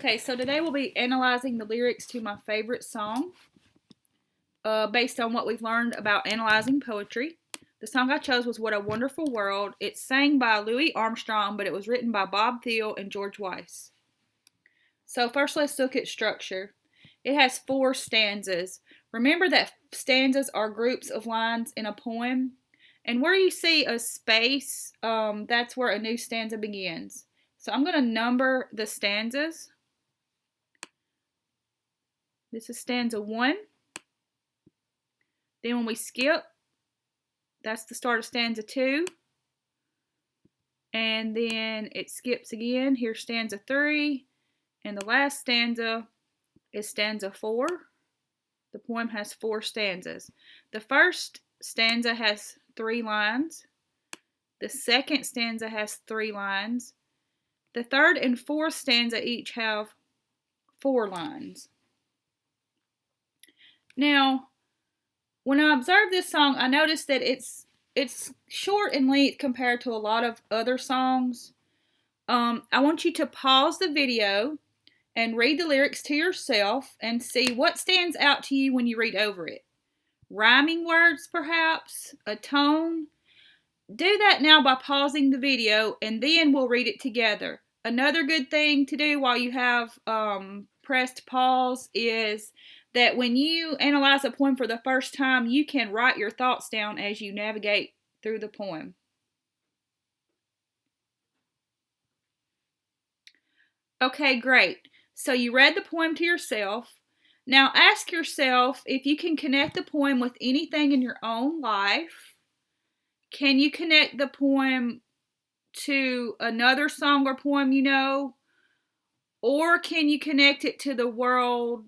Okay, so today we'll be analyzing the lyrics to my favorite song based on what we've learned about analyzing poetry. The song I chose was What a Wonderful World. It's sang by Louis Armstrong, but it was written by Bob Thiele and George Weiss. So first let's look at structure. It has 4 stanzas. Remember that stanzas are groups of lines in a poem. And where you see a space, that's where a new stanza begins. So I'm going to number the stanzas. This is stanza 1. Then when we skip, that's the start of stanza 2. And then it skips again. Here's stanza 3. And the last stanza is stanza 4. The poem has 4 stanzas. The first stanza has 3 lines. The second stanza has 3 lines. The third and fourth stanza each have 4 lines. Now, when I observed this song, I noticed that it's short in length compared to a lot of other songs. I want you to pause the video and read the lyrics to yourself and see what stands out to you when you read over it. Rhyming words, perhaps, a tone. Do that now by pausing the video, and then we'll read it together. Another good thing to do while you have pressed pause is that when you analyze a poem for the first time, you can write your thoughts down as you navigate through the poem. Okay, great. So you read the poem to yourself. Now ask yourself if you can connect the poem with anything in your own life. Can you connect the poem to another song or poem you know? Or can you connect it to the world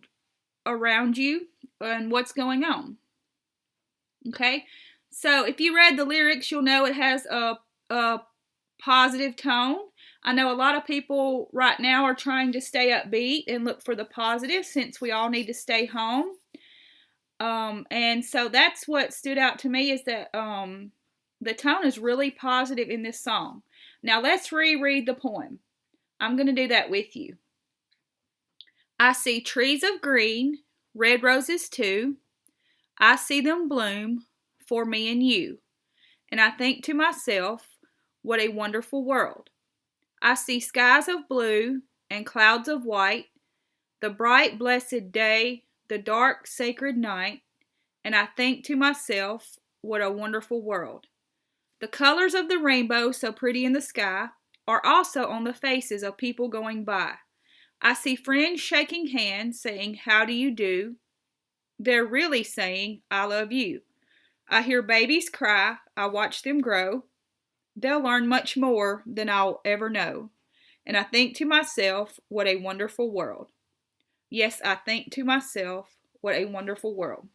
around you and what's going on? Okay, so if you read the lyrics, you'll know it has a positive tone. I know a lot of people right now are trying to stay upbeat and look for the positive since we all need to stay home. And so that's what stood out to me is that the tone is really positive in this song. Now let's reread the poem. I'm going to do that with you. I see trees of green, red roses too. I see them bloom for me and you. And I think to myself, what a wonderful world. I see skies of blue and clouds of white, the bright blessed day, the dark sacred night, and I think to myself, what a wonderful world. The colors of the rainbow, so pretty in the sky, are also on the faces of people going by. I see friends shaking hands, saying, how do you do? They're really saying, I love you. I hear babies cry, I watch them grow. They'll learn much more than I'll ever know. And I think to myself, what a wonderful world. Yes, I think to myself, what a wonderful world.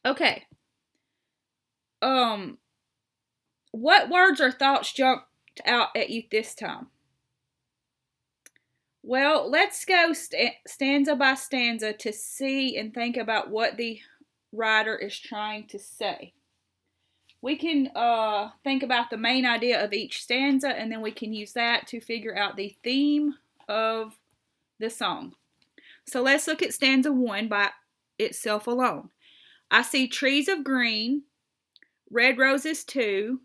Okay. What words or thoughts jumped out at you this time? Well, let's go stanza by stanza to see and think about what the writer is trying to say. We can think about the main idea of each stanza, and then we can use that to figure out the theme of the song. So let's look at stanza 1 by itself alone. I see trees of green, red roses too.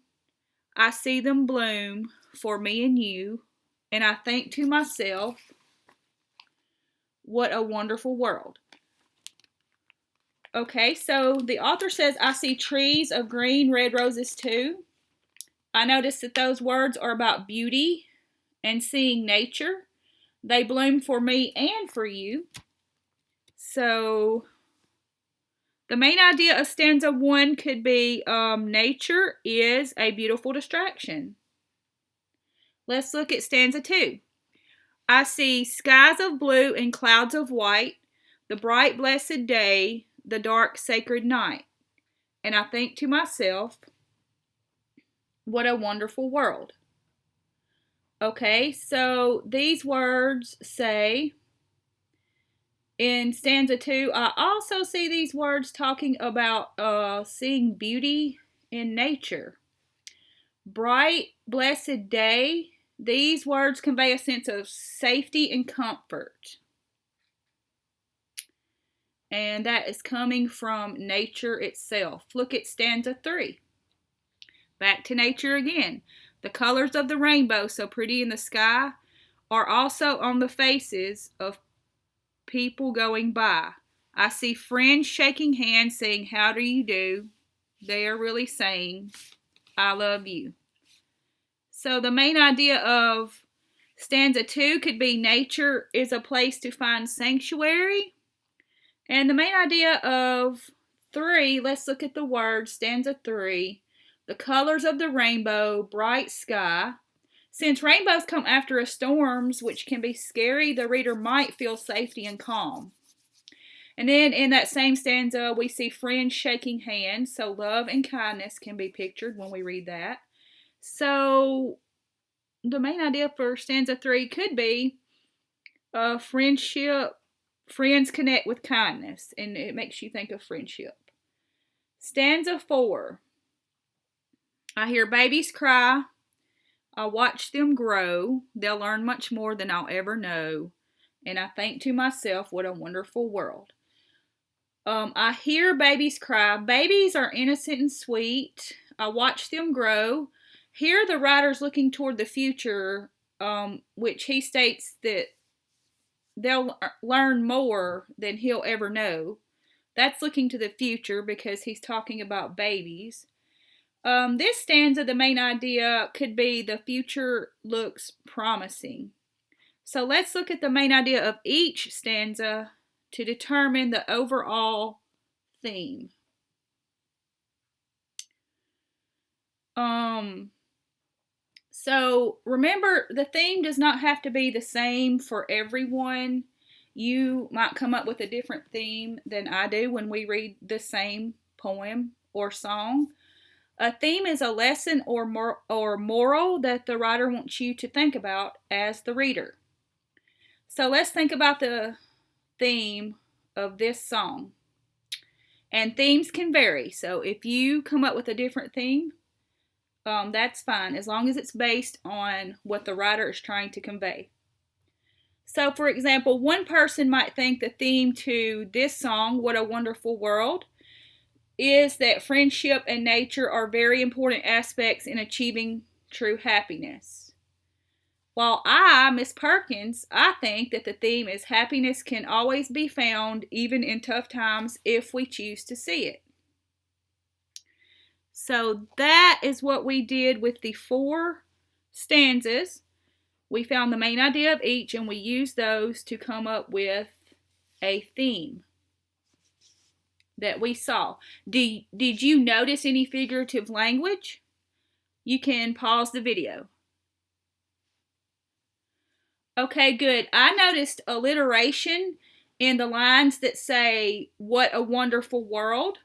I see them bloom for me and you. And I think to myself, what a wonderful world. Okay, so the author says, I see trees of green, red roses too. I notice that those words are about beauty and seeing nature. They bloom for me and for you. So the main idea of stanza 1 could be nature is a beautiful distraction. Let's look at stanza 2. I see skies of blue and clouds of white, the bright blessed day, the dark sacred night. And I think to myself, what a wonderful world. Okay, so these words say, in stanza 2, I also see these words talking about seeing beauty in nature. Bright, blessed day These words convey a sense of safety and comfort. And that is coming from nature itself. Look at stanza 3. Back to nature again. The colors of the rainbow, so pretty in the sky, are also on the faces of people going by. I see friends shaking hands saying, "How do you do?" They are really saying, "I love you." So the main idea of stanza 2 could be nature is a place to find sanctuary. And the main idea of 3, let's look at the words, stanza 3. The colors of the rainbow, bright sky. Since rainbows come after storms, which can be scary, the reader might feel safety and calm. And then in that same stanza, we see friends shaking hands. So love and kindness can be pictured when we read that. So the main idea for stanza 3 could be friendship. Friends connect with kindness, and it makes you think of friendship. Stanza 4. I hear babies cry. I watch them grow. They'll learn much more than I'll ever know. And I think to myself, what a wonderful world. I hear babies cry. Babies are innocent and sweet. I watch them grow. Here the writer's looking toward the future, which he states that they'll learn more than he'll ever know. That's looking to the future because he's talking about babies. This stanza, the main idea could be the future looks promising. So let's look at the main idea of each stanza to determine the overall theme. So remember, the theme does not have to be the same for everyone. You might come up with a different theme than I do when we read the same poem or song. A theme is a lesson or moral that the writer wants you to think about as the reader. So let's think about the theme of this song. And themes can vary. So if you come up with a different theme, that's fine, as long as it's based on what the writer is trying to convey. So, for example, one person might think the theme to this song, "What a Wonderful World," is that friendship and nature are very important aspects in achieving true happiness. While I, Miss Perkins, I think that the theme is happiness can always be found even in tough times if we choose to see it. So that is what we did with the 4 stanzas. We found the main idea of each and we used those to come up with a theme that we saw. Did you notice any figurative language? You can pause the video. Okay, good. I noticed alliteration in the lines that say, "What a wonderful world."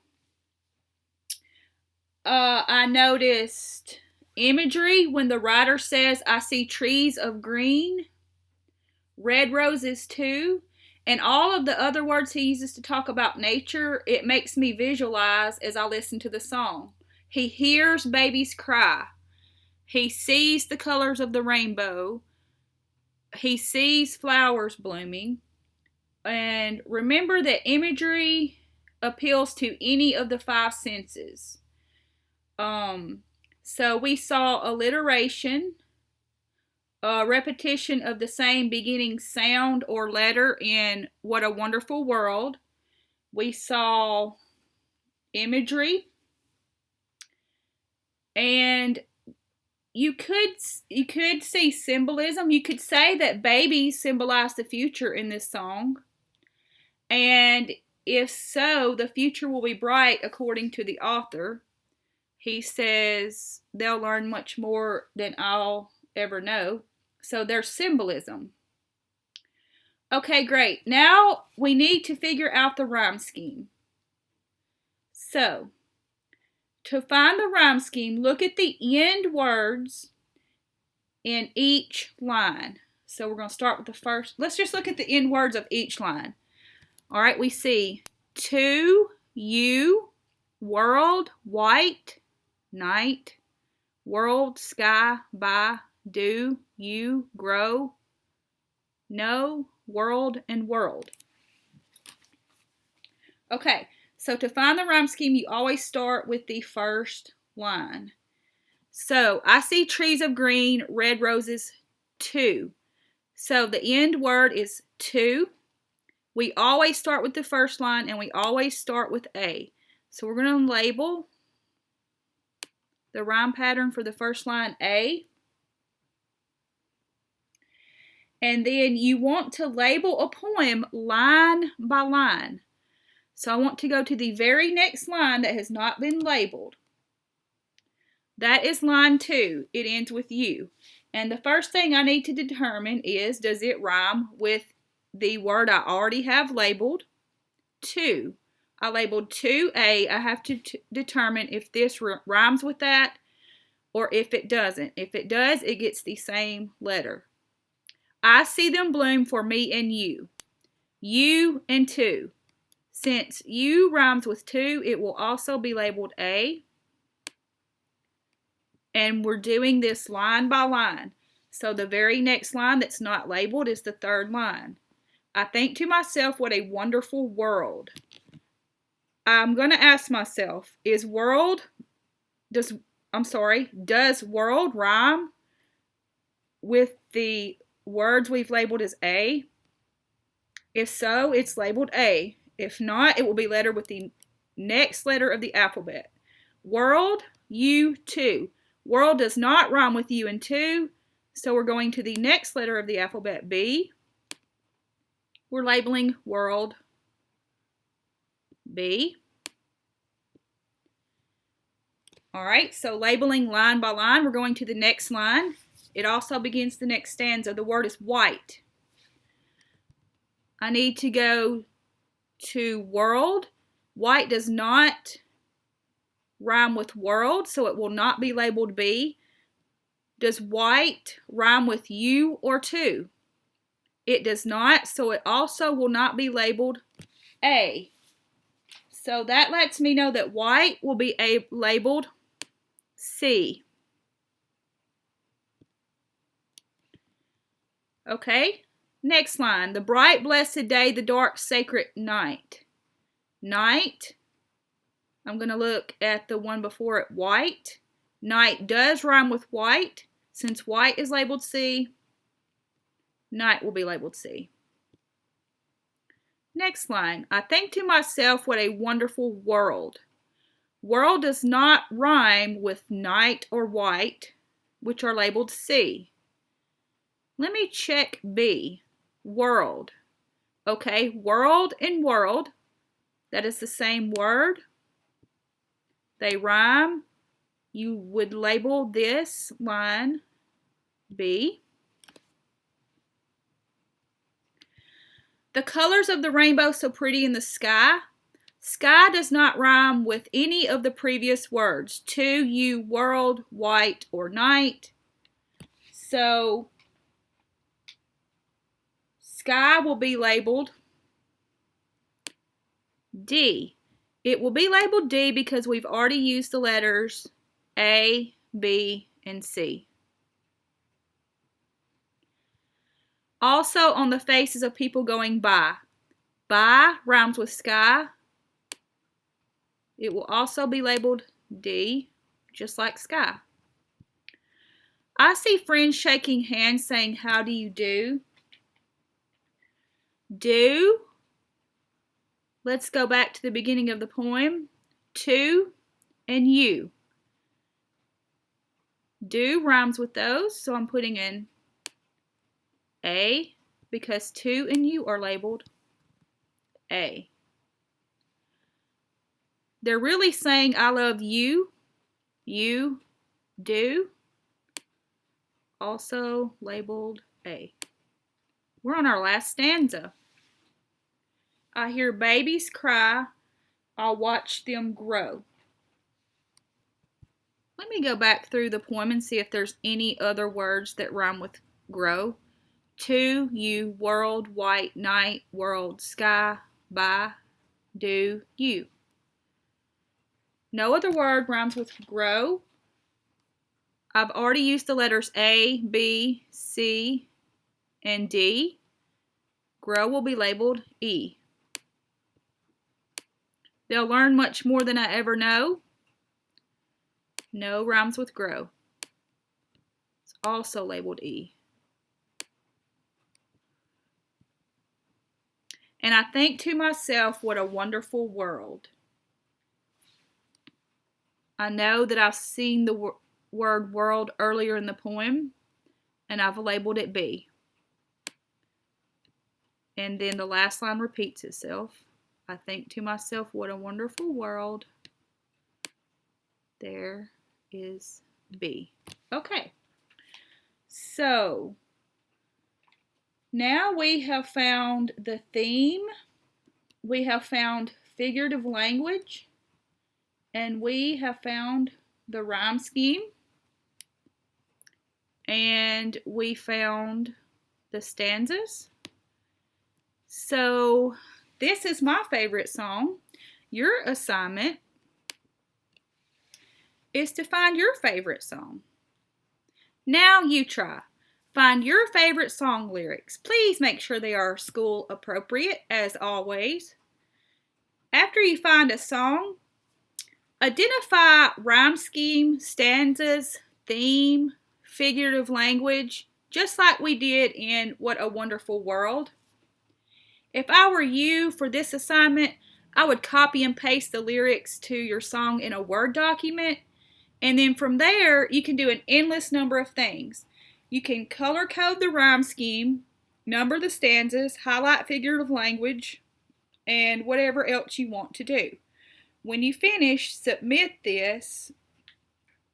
I noticed imagery when the writer says, "I see trees of green, red roses too," and all of the other words he uses to talk about nature. It makes me visualize as I listen to the song. He hears babies cry. He sees the colors of the rainbow. He sees flowers blooming. And remember that imagery appeals to any of the 5 senses. So we saw alliteration, repetition of the same beginning sound or letter in "What a Wonderful World." We saw imagery, and you could see symbolism. You could say that babies symbolize the future in this song, and if so, the future will be bright according to the author. He says they'll learn much more than I'll ever know. So there's symbolism. Okay, great. Now we need to figure out the rhyme scheme. So, to find the rhyme scheme, look at the end words in each line. So we're going to start with the first. Let's just look at the end words of each line. All right, we see to, you, world, white, night, world, sky, by, do, you, grow, know, world, and world. Okay, so to find the rhyme scheme, you always start with the first line. So I see trees of green, red roses, two. So the end word is two. We always start with the first line and we always start with a. So we're going to label the rhyme pattern for the first line A. And then you want to label a poem line by line. So I want to go to the very next line that has not been labeled. That is line 2. It ends with you. And the first thing I need to determine is, does it rhyme with the word I already have labeled, to? I labeled 2A. I have to determine if this rhymes with that or if it doesn't. If it does, it gets the same letter. I see them bloom for me and you. You and two. Since you rhymes with two, it will also be labeled A. And we're doing this line by line. So the very next line that's not labeled is the third line. I think to myself, what a wonderful world. I'm going to ask myself, does world rhyme with the words we've labeled as A? If so, it's labeled A. If not, it will be lettered with the next letter of the alphabet. World, you, two. World does not rhyme with you and two, so we're going to the next letter of the alphabet, B. We're labeling world B. All right, so labeling line by line, we're going to the next line. It also begins the next stanza. The word is white. I need to go to world. White does not rhyme with world, so it will not be labeled B. Does white rhyme with you or two? It does not, so it also will not be labeled A. So that lets me know that white will be labeled C. Okay, next line. The bright blessed day, the dark sacred night. Night. I'm going to look at the one before it, white. Night does rhyme with white. Since white is labeled C, night will be labeled C. Next line. I think to myself, what a wonderful world. World does not rhyme with night or white, which are labeled C. Let me check B. World. Okay, world and world. That is the same word. They rhyme. You would label this line B. The colors of the rainbow so pretty in the sky. Sky does not rhyme with any of the previous words. To, you, world, white, or night. So sky will be labeled D. It will be labeled D because we've already used the letters A, B, and C. Also on the faces of people going by. By rhymes with sky. It will also be labeled D, just like sky. I see friends shaking hands saying, how do you do? Do. Let's go back to the beginning of the poem. To and you. Do rhymes with those, so I'm putting in A because to and you are labeled A. They're really saying I love you. You do. Also labeled A. We're on our last stanza. I hear babies cry. I'll watch them grow. Let me go back through the poem and see if there's any other words that rhyme with grow. To, you, world, white, night, world, sky, by, do, you. No other word rhymes with grow. I've already used the letters A, B, C, and D. Grow will be labeled E. They'll learn much more than I ever know. No rhymes with grow. It's also labeled E. And I think to myself, what a wonderful world. I know that I've seen the word world earlier in the poem, and I've labeled it B. And then the last line repeats itself. I think to myself, what a wonderful world. There is B. Okay. So now we have found the theme. We have found figurative language. And we have found the rhyme scheme. And we found the stanzas. So this is my favorite song. Your assignment is to find your favorite song. Now you try. Find your favorite song lyrics. Please make sure they are school appropriate, as always. After you find a song, identify rhyme scheme, stanzas, theme, figurative language, just like we did in What a Wonderful World. If I were you for this assignment, I would copy and paste the lyrics to your song in a Word document, and then from there you can do an endless number of things. You can color code the rhyme scheme, number the stanzas, highlight figurative language, and whatever else you want to do. When you finish, submit this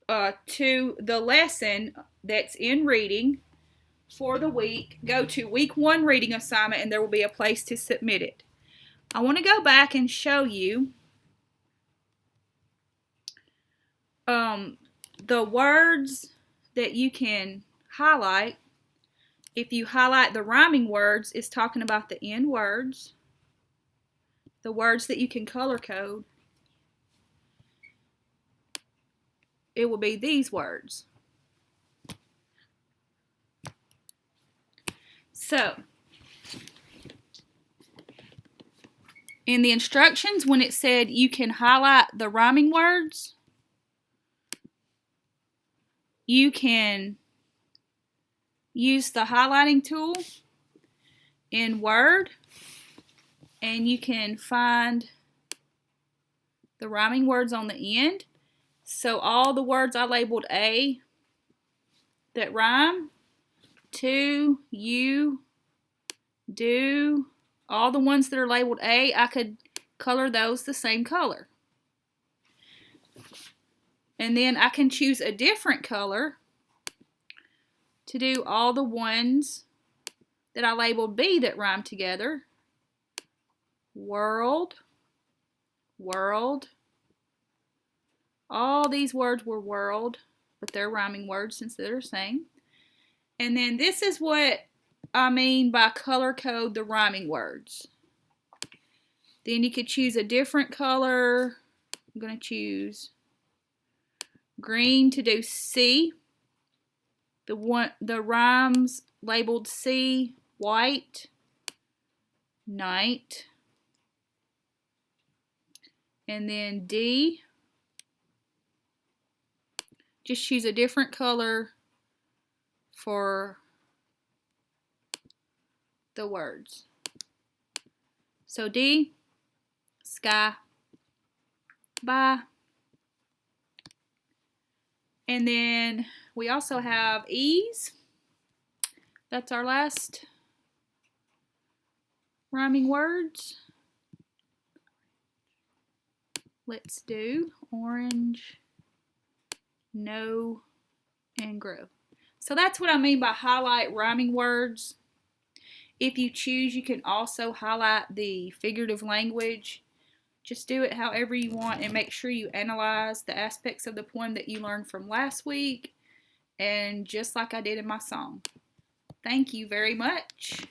to the lesson that's in reading for the week. Go to week 1 reading assignment and there will be a place to submit it. I want to go back and show you the words that you can highlight. If you highlight the rhyming words, it's talking about the end words. The words that you can color code, it will be these words. So, in the instructions, when it said you can highlight the rhyming words, you can use the highlighting tool in Word, and you can find the rhyming words on the end. So all the words I labeled A that rhyme, to, you, do, all the ones that are labeled A, I could color those the same color. And then I can choose a different color to do all the ones that I labeled B that rhyme together. World, world. All these words were world, but they're rhyming words since they're the same. And then this is what I mean by color code the rhyming words. Then you could choose a different color. I'm going to choose green to do C. The rhymes labeled C, white, night. And then D, just choose a different color for the words. So D, sky, bye. And then we also have E's. That's our last rhyming words. Let's do orange, no, and grow. So that's what I mean by highlight rhyming words. If you choose, you can also highlight the figurative language. Just do it however you want and make sure you analyze the aspects of the poem that you learned from last week, and just like I did in my song. Thank you very much.